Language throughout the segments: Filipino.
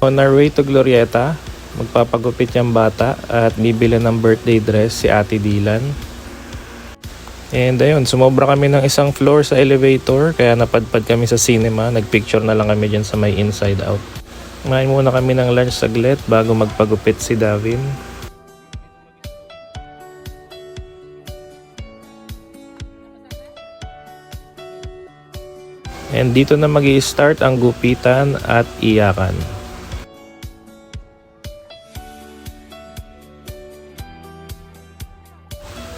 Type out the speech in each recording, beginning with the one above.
On our way to Glorieta, magpapagupit yung bata at bibili ng birthday dress si Ate Dylan. And ayun, sumobra kami ng isang floor sa elevator kaya napadpad kami sa cinema. Nagpicture na lang kami dyan sa may inside out. Kumain muna kami ng lunch saglit bago magpagupit si Davin. And dito na magi-start ang gupitan at iyakan.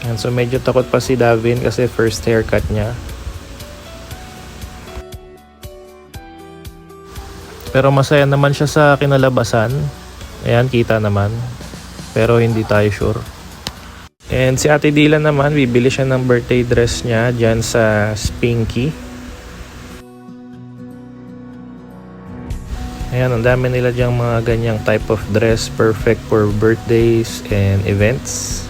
And so medyo takot pa si Davin kasi first haircut niya. Pero masaya naman siya sa kinalabasan. Ayan, kita naman. Pero hindi tayo sure. And si Ate Dylan naman, bibili siya ng birthday dress niya dyan sa Spinky. Ayan, ang dami nila dyang mga ganyang type of dress. Perfect for birthdays and events.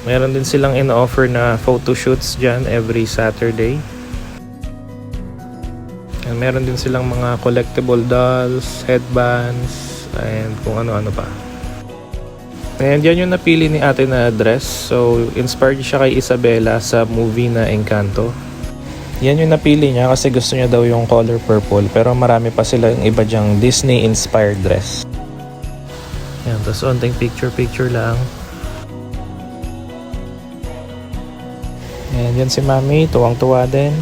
Meron din silang in-offer na photo shoots dyan every Saturday. And meron din silang mga collectible dolls, headbands, and kung ano-ano pa. And yan yung napili ni ate na dress. So, inspired siya kay Isabela sa movie na Encanto. Yan yung napili niya kasi gusto niya daw yung color purple. Pero marami pa sila yung iba dyang Disney-inspired dress. Yan, tapos onting picture-picture lang. And yan si Mami, tuwang-tuwa din.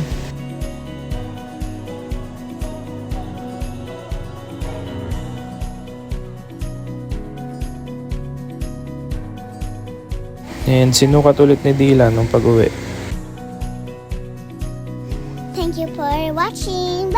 And sinukat ulit ni Dylan nung pag-uwi. Thank you for watching.